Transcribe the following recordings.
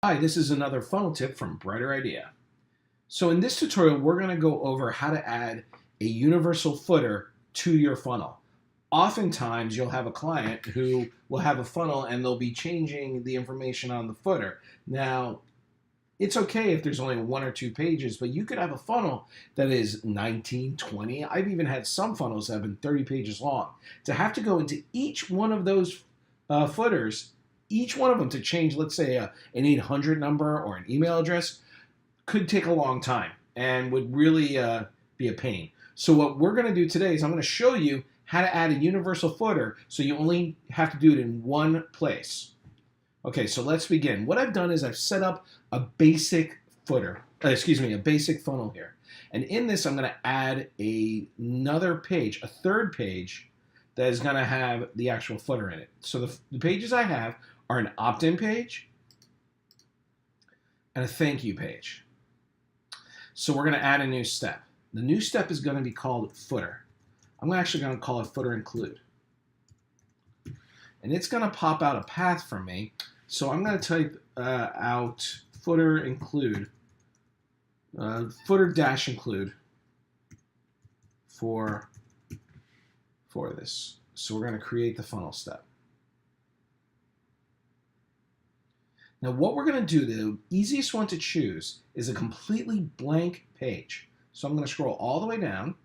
Hi, this is another funnel tip from Brighter Idea. So in this tutorial, we're going to go over how to add a universal footer to your funnel. Oftentimes, you'll have a client who will have a funnel and they'll be changing the information on the footer. Now, it's okay if there's only one or two pages, but you could have a funnel that is 19, 20. I've even had some funnels that have been 30 pages long. To have to go into each one of those footers, each one of them to change, let's say, an 800 number or an email address, could take a long time and would really be a pain. So what we're going to do today is I'm going to show you how to add a universal footer so you only have to do it in one place. Okay, so let's begin. What I've done is I've set up a basic a basic funnel here. And in this, I'm going to add another page, a third page that is going to have the actual footer in it. So the pages I have are an opt-in page and a thank you page. So we're going to add a new step. The new step is going to be called footer. I'm actually going to call it footer include. And it's going to pop out a path for me. So I'm going to type out footer include, footer dash include for this. So we're going to create the funnel step. Now what we're going to do, the easiest one to choose is a completely blank page. So I'm going to scroll all the way down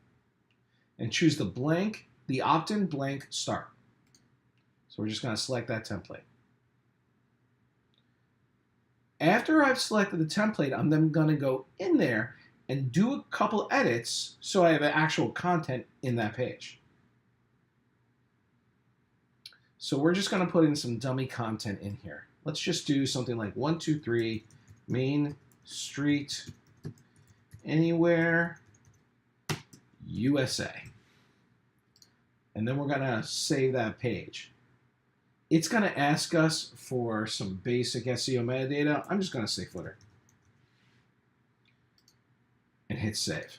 and choose the opt-in blank start. So we're just going to select that template. After I've selected the template, I'm then going to go in there and do a couple edits so I have actual content in that page. So we're just going to put in some dummy content in here. Let's just do something like 123 Main Street Anywhere USA. And then we're going to save that page. It's going to ask us for some basic SEO metadata. I'm just going to say footer. And hit save.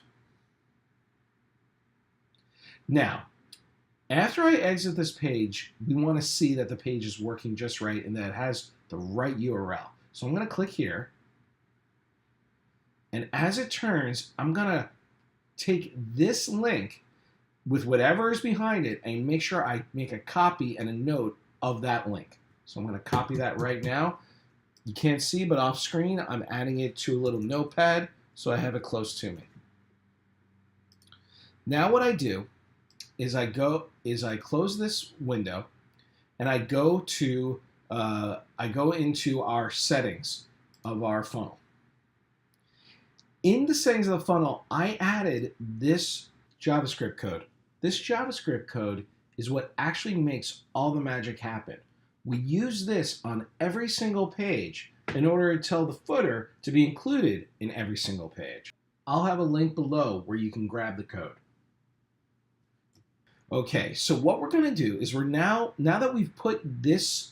Now, after I exit this page, we want to see that the page is working just right and that it has the right URL. So I'm going to click here. And as it turns, I'm going to take this link with whatever is behind it and make sure I make a copy and a note of that link. So I'm going to copy that right now. You can't see, but off screen, I'm adding it to a little notepad so I have it close to me. Now what I do is I close this window and I go into our settings of our funnel. In the settings of the funnel, I added this JavaScript code. This JavaScript code is what actually makes all the magic happen. We use this on every single page in order to tell the footer to be included in every single page. I'll have a link below where you can grab the code. Okay, so what we're going to do is now that we've put this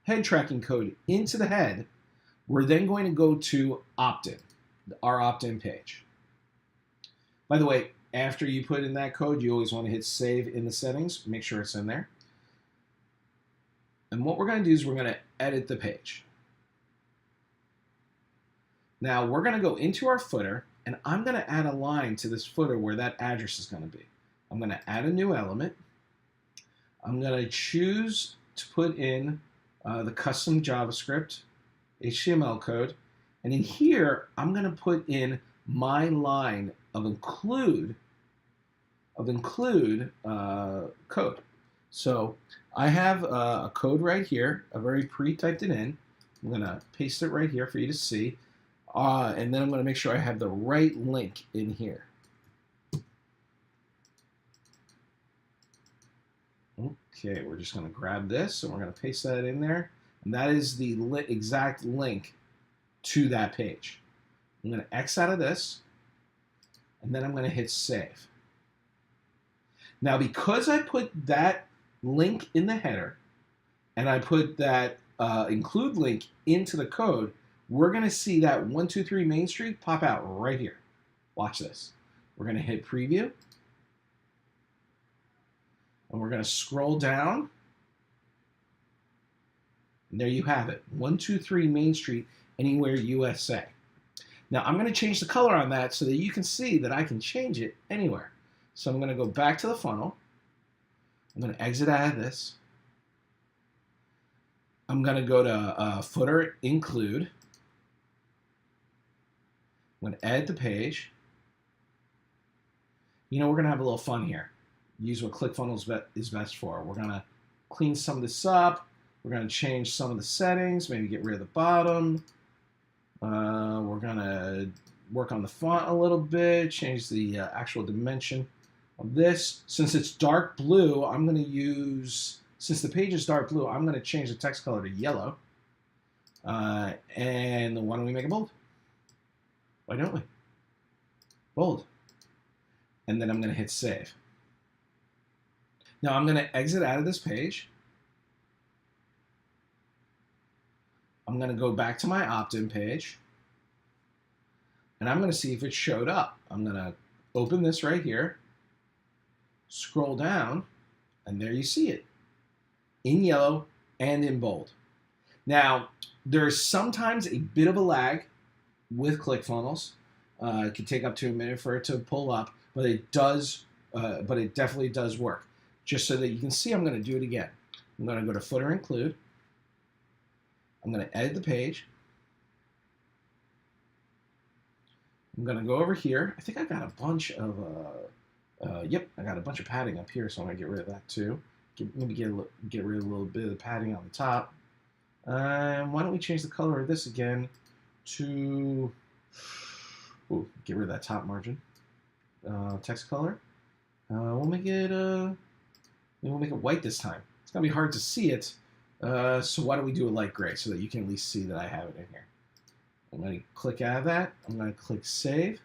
head tracking code into the head, we're then going to go to opt-in, our opt-in page. By the way, after you put in that code, you always want to hit save in the settings. Make sure it's in there. And what we're going to do is we're going to edit the page. Now we're going to go into our footer, and I'm going to add a line to this footer where that address is going to be. I'm going to add a new element. I'm going to choose to put in the custom JavaScript HTML code. And in here, I'm going to put in my line of include code. So I have a code right here. I've already pre-typed it in. I'm going to paste it right here for you to see. And then I'm going to make sure I have the right link in here. Okay, we're just going to grab this and we're going to paste that in there. And that is the exact link to that page. I'm going to X out of this, and then I'm going to hit save. Now, because I put that link in the header, and I put that include link into the code, we're going to see that 123 Main Street pop out right here. Watch this. We're going to hit preview. And we're going to scroll down. And there you have it. 123 Main Street anywhere USA. Now I'm going to change the color on that so that you can see that I can change it anywhere. So I'm going to go back to the funnel. I'm going to exit out of this. I'm going to go to footer include. I'm going to edit the page. You know, we're going to have a little fun here. Use what ClickFunnels is best for. We're going to clean some of this up. We're going to change some of the settings, maybe get rid of the bottom. We're going to work on the font a little bit, change the actual dimension of this. Since it's dark blue, I'm going to use, since the page is dark blue, I'm going to change the text color to yellow. And why don't we make it bold? Why don't we? Bold. And then I'm going to hit save. Now I'm going to exit out of this page. I'm going to go back to my opt-in page. And I'm going to see if it showed up. I'm going to open this right here. Scroll down. And there you see it. In yellow and in bold. Now, there's sometimes a bit of a lag with ClickFunnels. It can take up to a minute for it to pull up, but it does. But it definitely does work. Just so that you can see, I'm going to do it again. I'm going to go to footer include. I'm going to edit the page. I'm going to go over here. I think I got a bunch of. Yep, I got a bunch of padding up here, so I'm going to get rid of that too. Maybe get rid of a little bit of the padding on the top. Why don't we change the color of this again to, get rid of that top margin. Text color. We'll make it white this time. It's gonna be hard to see it, so why don't we do a light gray so that you can at least see that I have it in here. I'm gonna click out of that. I'm gonna click save.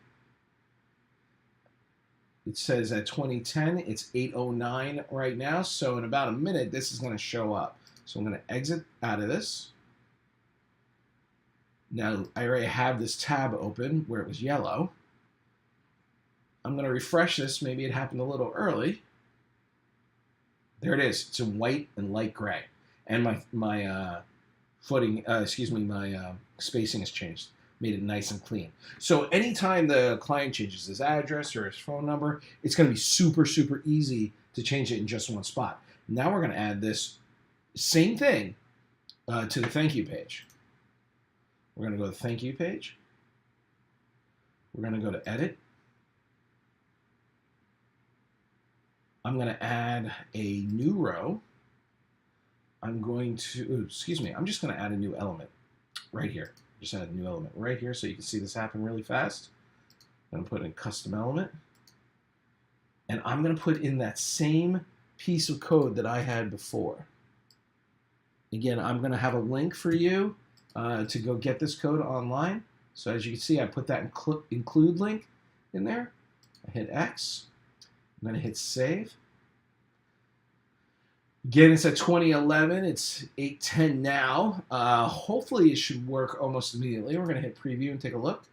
It says at 2010, it's 8:09 right now, so in about a minute, this is gonna show up. So I'm gonna exit out of this. Now, I already have this tab open where it was yellow. I'm gonna refresh this, maybe it happened a little early. There it is, it's in white and light gray. And my spacing has changed, made it nice and clean. So anytime the client changes his address or his phone number, it's gonna be super, super easy to change it in just one spot. Now we're gonna add this same thing to the thank you page. We're gonna go to the thank you page. We're gonna go to edit. I'm going to add a new row. I'm just going to add a new element right here. Just add a new element right here so you can see this happen really fast. I'm going to put in custom element. And I'm going to put in that same piece of code that I had before. Again, I'm going to have a link for you to go get this code online. So as you can see, I put that include link in there. I hit X. I'm going to hit save. Again, it's at 2011. It's 8:10 now. Hopefully it should work almost immediately. We're going to hit preview and take a look.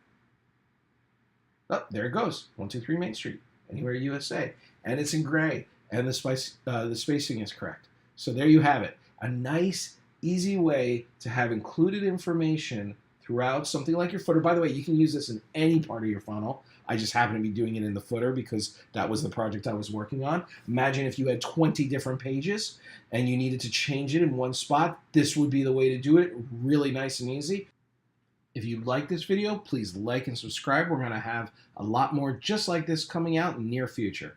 Oh, there it goes. 123 Main Street, anywhere USA. And it's in gray. And the spacing is correct. So there you have it. A nice, easy way to have included information throughout something like your footer. By the way, you can use this in any part of your funnel. I just happen to be doing it in the footer because that was the project I was working on. Imagine if you had 20 different pages and you needed to change it in one spot. This would be the way to do it. Really nice and easy. If you like this video, please like and subscribe. We're going to have a lot more just like this coming out in the near future.